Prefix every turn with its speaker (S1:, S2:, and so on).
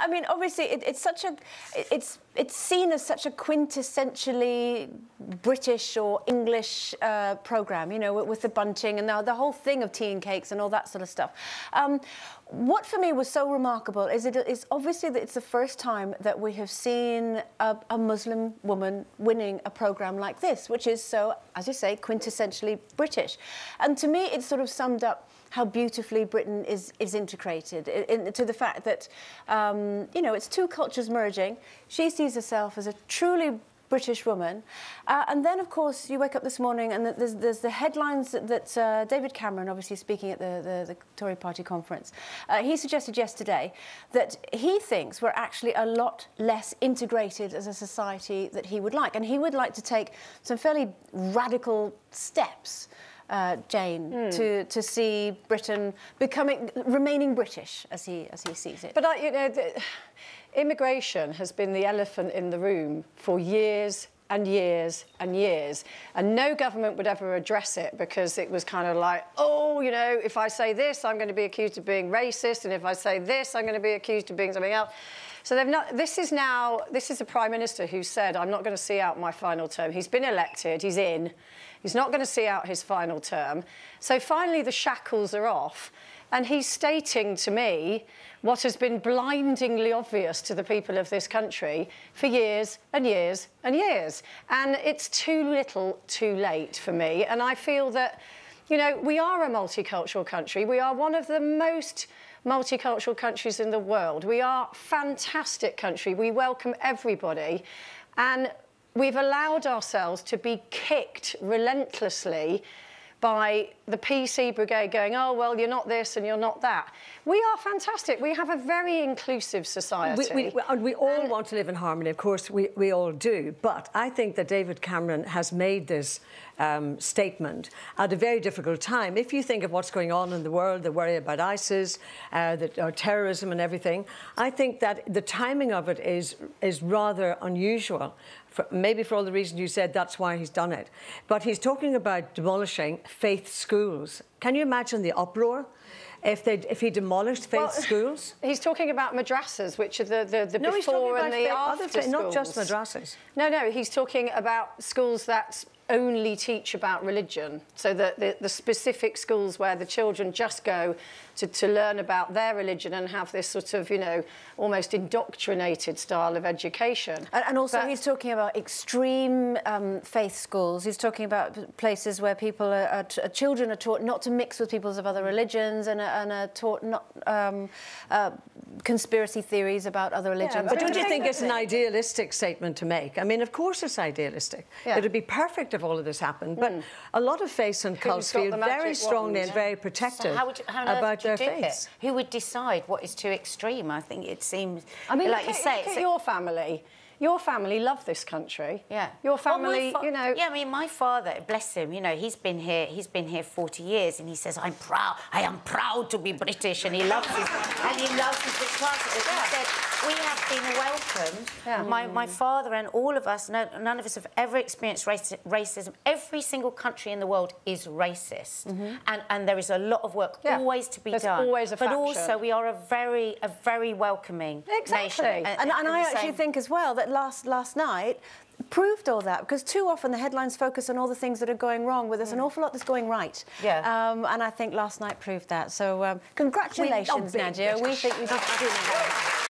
S1: I mean, obviously, it's seen as such a quintessentially British or English programme, you know, with the bunting and the whole thing of tea and cakes and all that sort of stuff. What for me was so remarkable is obviously that it's the first time that we have seen a Muslim woman winning a programme like this, which is so, as you say, quintessentially British. And to me, it sort of summed up how beautifully Britain is integrated to the fact that, you know, it's two cultures merging. She sees herself as a truly British woman. And then, of course, you wake up this morning and there's the headlines that David Cameron, obviously speaking at the Tory party conference, he suggested yesterday that he thinks we're actually a lot less integrated as a society that he would like. And he would like to take some fairly radical steps, Jane, to see Britain remaining British as he sees it.
S2: But you know, immigration has been the elephant in the room for years and years and years, and no government would ever address it because it was kind of like, oh, you know, if I say this, I'm going to be accused of being racist, and if I say this, I'm going to be accused of being something else. So they've not. This is a Prime Minister who said, I'm not going to see out my final term. He's been elected, he's in. He's not going to see out his final term. So finally the shackles are off, and he's stating to me what has been blindingly obvious to the people of this country for years and years and years. And it's too little, too late for me. And I feel that, you know, we are a multicultural country. We are one of the most multicultural countries in the world. We are a fantastic country. We welcome everybody. And we've allowed ourselves to be kicked relentlessly by the PC brigade going, oh, well, you're not this and you're not that. We are fantastic. We have a very inclusive society.
S3: We all want to live in harmony, of course, we all do. But I think that David Cameron has made this statement at a very difficult time. If you think of what's going on in the world, the worry about ISIS, terrorism and everything, I think that the timing of it is rather unusual. Maybe for all the reasons you said, that's why he's done it. But he's talking about demolishing faith schools. Can you imagine the uproar if he demolished faith schools?
S2: He's talking about madrasas, which are the before and the after schools.
S3: Not just madrasas.
S2: No, he's talking about schools that only teach about religion. So the specific schools where the children just go to learn about their religion and have this sort of, you know, almost indoctrinated style of education.
S1: And also he's talking about extreme faith schools. He's talking about places where children are taught not to mix with peoples of other religions and are taught not conspiracy theories about other religions.
S3: Yeah, but don't you think it's an idealistic statement to make? I mean, of course it's idealistic. Yeah. It would be perfect if all of this happened. But a lot of faiths and cults feel very strongly and very protective about their faiths.
S4: Who would decide what is too extreme? I think it seems...
S2: I mean, like you say, look at your family. Your family love this country.
S4: Yeah.
S2: Your family, you know...
S4: Yeah, I mean, my father, bless him, you know, he's been here 40 years, and he says, I am proud to be British, and he loves his British passport. He said, we have been welcomed. Yeah. My father and all of us, none of us have ever experienced racism. Every single country in the world is racist. And there is a lot of work always to be done.
S2: There's always a faction.
S4: But also, we are a very welcoming nation.
S1: And I actually think as well that last night proved all that, because too often the headlines focus on all the things that are going wrong, with there's an awful lot that's going right. Yeah. And I think last night proved that. So congratulations, Nadiya. We think you did really well.